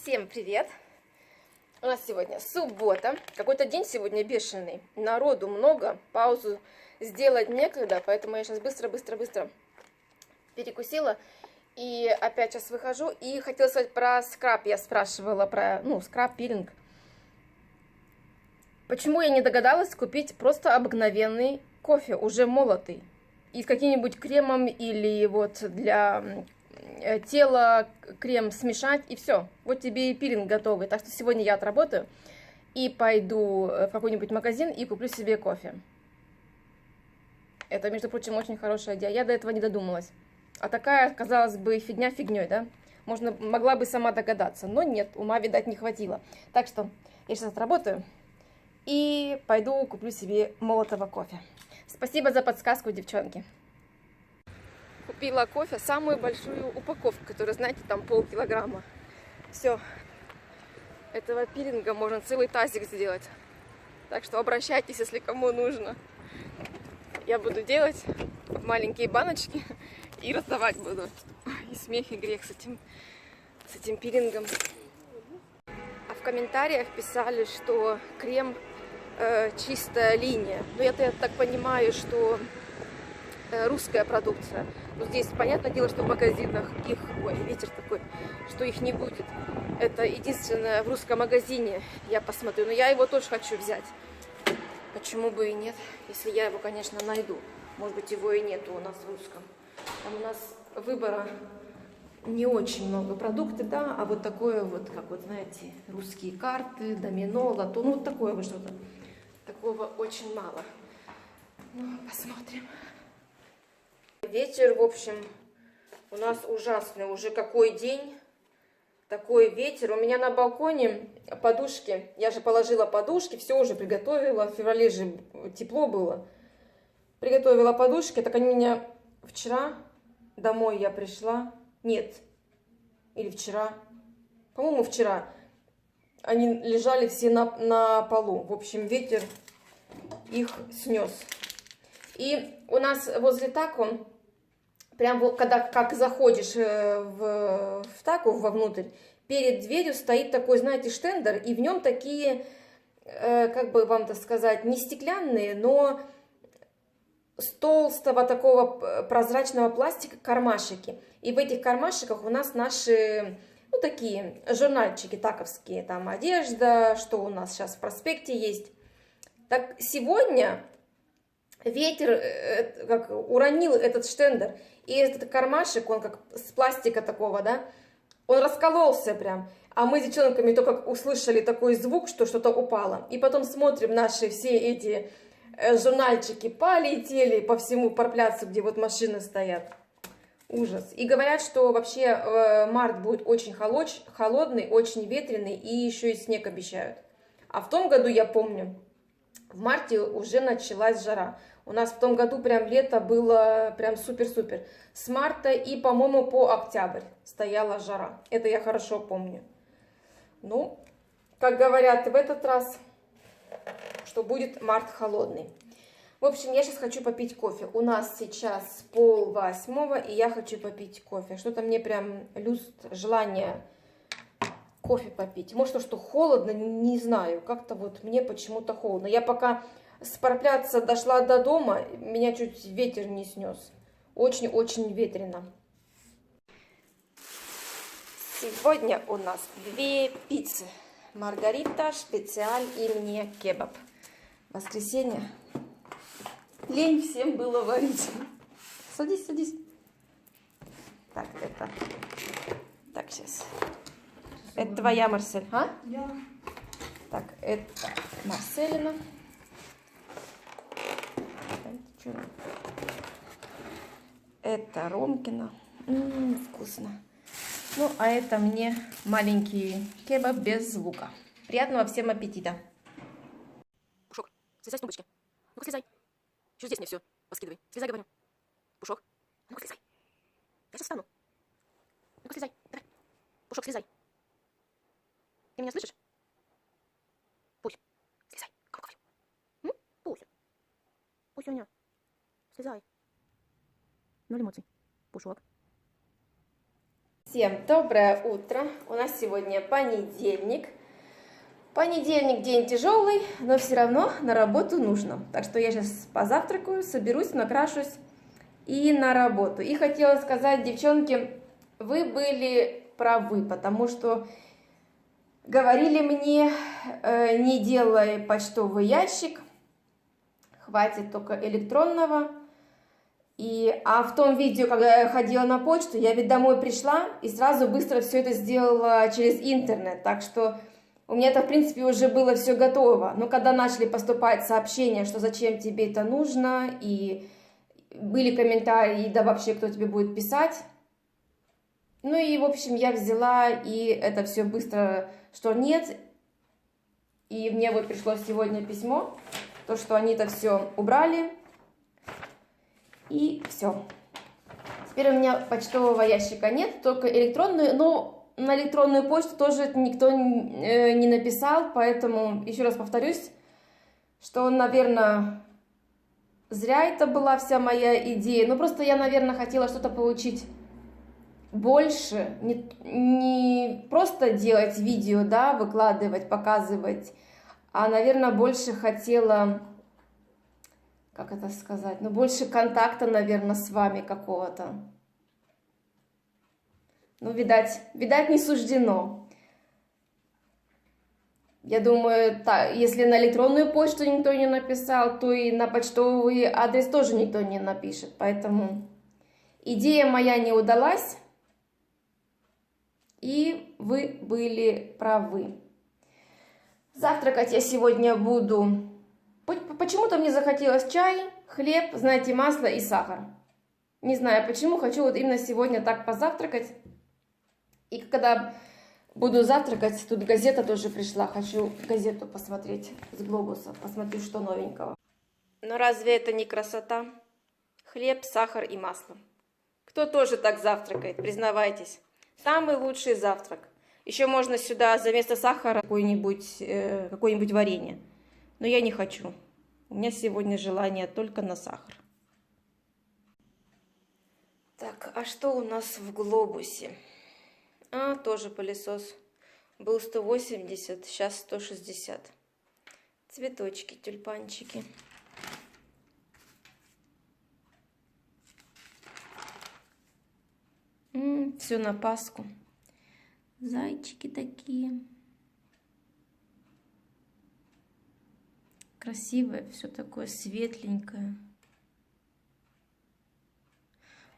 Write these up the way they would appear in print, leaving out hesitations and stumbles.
Всем привет! У нас сегодня суббота. Какой-то день сегодня бешеный. Народу много, паузу сделать некогда, поэтому я сейчас быстро перекусила. И опять сейчас выхожу. И хотела сказать про скраб. Я спрашивала про, скраб, пилинг. Почему я не догадалась купить просто обыкновенный кофе, уже молотый? И с каким-нибудь кремом или вот для тела крем смешать, и все. Вот тебе и пилинг готовый. Так что сегодня я отработаю и пойду в какой-нибудь магазин и куплю себе кофе. Это, между прочим, очень хорошая идея. Я до этого не додумалась. А такая, казалось бы, фигня фигней, да? Могла бы сама догадаться, но нет, ума, видать, не хватило. Так что я сейчас отработаю и пойду куплю себе молотого кофе. Спасибо за подсказку, девчонки. Купила кофе, самую большую упаковку, которая, знаете, там полкилограмма. Все, этого пилинга можно целый тазик сделать. Так что обращайтесь, если кому нужно. Я буду делать в маленькие баночки и раздавать буду. И смех, и грех с этим пилингом. А в комментариях писали, что крем чистая линия. Но я так понимаю, что русская продукция. Но здесь, понятное дело, что в магазинах их... Ой, ветер такой, что их не будет. Это единственное в русском магазине я посмотрю. Но я его тоже хочу взять. Почему бы и нет? Если я его, конечно, найду. Может быть, его и нету у нас в русском. Там у нас выбора не очень много. Продукты, да, а вот такое вот, как вот, знаете, русские карты, домино, лото. Ну, вот такое вот что-то. Такого очень мало. Ну, посмотрим. Ветер, в общем, у нас ужасный. Уже какой день, такой ветер. У меня на балконе подушки. Я же положила подушки, все уже приготовила. В феврале же тепло было. Приготовила подушки. Так они меня вчера домой я пришла. Нет. Или вчера. По-моему, вчера. Они лежали все на полу. В общем, ветер их снес. И у нас возле тако, прям когда как заходишь в тако вовнутрь, перед дверью стоит такой, знаете, штендер, и в нем такие, как бы вам так сказать, не стеклянные, но с толстого такого прозрачного пластика кармашики. И в этих кармашиках у нас наши, такие журнальчики таковские, там одежда, что у нас сейчас в проспекте есть. Так сегодня ветер как уронил этот штендер, и этот кармашек, он как с пластика такого, да, он раскололся прям. А мы с девчонками только услышали такой звук, что что-то упало. И потом смотрим, наши все эти журнальчики полетели по всему парпляцу, где вот машины стоят. Ужас. И говорят, что вообще март будет очень холодный, очень ветреный, и еще и снег обещают. А в том году, я помню, в марте уже началась жара. У нас в том году прям лето было прям супер-супер. С марта и, по-моему, по октябрь стояла жара. Это я хорошо помню. Ну, как говорят в этот раз, что будет март холодный. В общем, я сейчас хочу попить кофе. У нас сейчас 7:30, и я хочу попить кофе. Что-то мне прям желание кофе попить. Может, что холодно, не знаю. Как-то вот мне почему-то холодно. Я пока с парпляца дошла до дома, меня чуть ветер не снес. Очень-очень ветрено. Сегодня у нас 2 пиццы. Маргарита, специаль и мне кебаб. Воскресенье. Лень всем было варить. Садись, садись. Так, это... Так, сейчас. Это твоя, Марсель, а? Да. Так, это Марселина. Это Ромкина. Вкусно. Ну, а это мне маленький кебаб без лука. Приятного всем аппетита. Пушок, слезай с тумбочки. Ну-ка, слезай. Еще здесь мне все поскидывай. Слезай, говорю. Пушок, ну-ка, слезай. Я сейчас встану. Ну-ка, слезай. Давай. Пушок, слезай. Ты меня слышишь? Пусть. Слезай. Кому говорю? Пусть. Пусюня. Слезай. Ноль эмоций. Пушок. Всем доброе утро! У нас сегодня понедельник. Понедельник день тяжелый, но все равно на работу нужно. Так что я сейчас позавтракаю, соберусь, накрашусь и на работу. И хотела сказать, девчонки, вы были правы, потому что говорили мне, не делай почтовый ящик, хватит только электронного. А в том видео, когда я ходила на почту, я ведь домой пришла и сразу быстро все это сделала через интернет. Так что у меня это, в принципе, уже было все готово. Но когда начали поступать сообщения, что зачем тебе это нужно, и были комментарии, да вообще кто тебе будет писать. Ну и, в общем, я взяла, и это все быстро, что нет. И мне вот пришло сегодня письмо, то, что они это все убрали. И все. Теперь у меня почтового ящика нет, только электронную, но на электронную почту тоже никто не написал, поэтому еще раз повторюсь, что, наверное, зря это была вся моя идея. Ну, просто я, наверное, хотела что-то получить больше, не просто делать видео, да, выкладывать, показывать, а, наверное, больше хотела... Как это сказать? Ну, больше контакта, наверное, с вами какого-то. Ну, видать, не суждено. Я думаю, если на электронную почту никто не написал, то и на почтовый адрес тоже никто не напишет. Поэтому идея моя не удалась, и вы были правы. Завтракать я сегодня буду... Почему-то мне захотелось чай, хлеб, знаете, масло и сахар. Не знаю почему, хочу вот именно сегодня так позавтракать. И когда буду завтракать, тут газета тоже пришла. Хочу газету посмотреть с глобуса, посмотрю, что новенького. Но разве это не красота? Хлеб, сахар и масло. Кто тоже так завтракает, признавайтесь. Самый лучший завтрак. Еще можно сюда за место сахара какое-нибудь варенье. Но я не хочу. У меня сегодня желание только на сахар. Так, а что у нас в глобусе? Тоже пылесос. Был 180, сейчас 160. Цветочки, тюльпанчики. Все на Пасху. Зайчики такие. Красивое, все такое светленькое.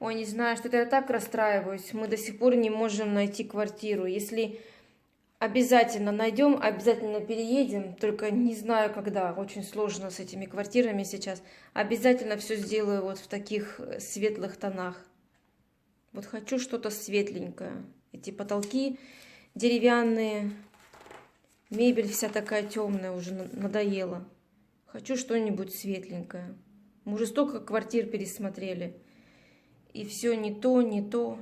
Ой, не знаю, что-то я так расстраиваюсь. Мы до сих пор не можем найти квартиру. Если обязательно найдем, обязательно переедем. Только не знаю, когда. Очень сложно с этими квартирами сейчас. Обязательно все сделаю вот в таких светлых тонах. Вот хочу что-то светленькое. Эти потолки деревянные. Мебель вся такая темная, уже надоела. Хочу что-нибудь светленькое. Мы уже столько квартир пересмотрели. И все не то, не то.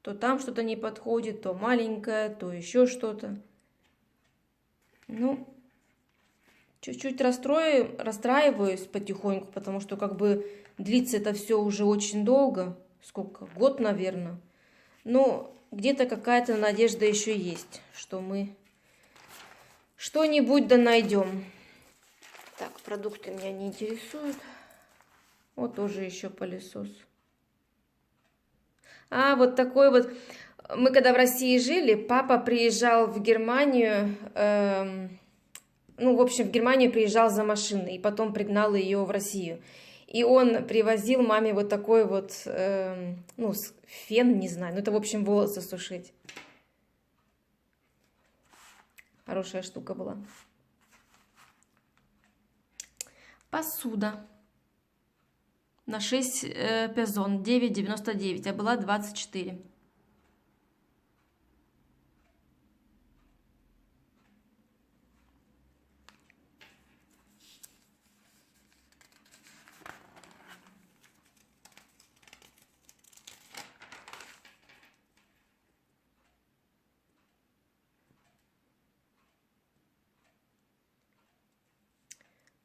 То там что-то не подходит, то маленькое, то еще что-то. Ну, чуть-чуть расстраиваюсь потихоньку, потому что как бы длится это все уже очень долго. Сколько? Год, наверное. Но где-то какая-то надежда еще есть, что мы что-нибудь да найдем. Так, продукты меня не интересуют. Вот тоже еще пылесос. Вот такой вот. Мы когда в России жили, папа приезжал в Германию. В общем, в Германию приезжал за машиной. И потом пригнал ее в Россию. И он привозил маме вот такой вот, фен, не знаю. Это, в общем, волосы сушить. Хорошая штука была. Посуда. На 6 персон, 9,99, а была 24.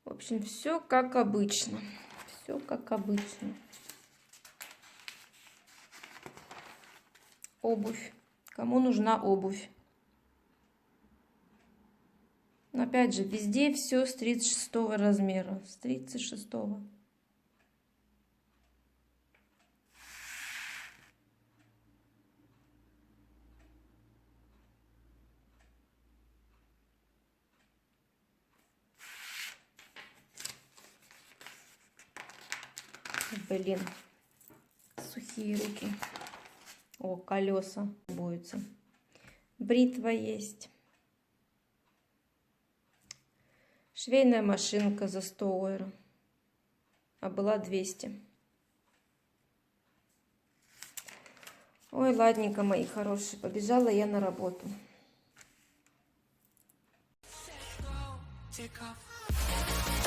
В общем, все как обычно. Все как обычно. Обувь. Кому нужна обувь? Но опять же, везде все с 36 размера. С 36. Блин, сухие руки. О, колеса будутся. Бритва есть. Швейная машинка за 100 евро. А была 200. Ой, ладненько, мои хорошие. Побежала я на работу. Take off.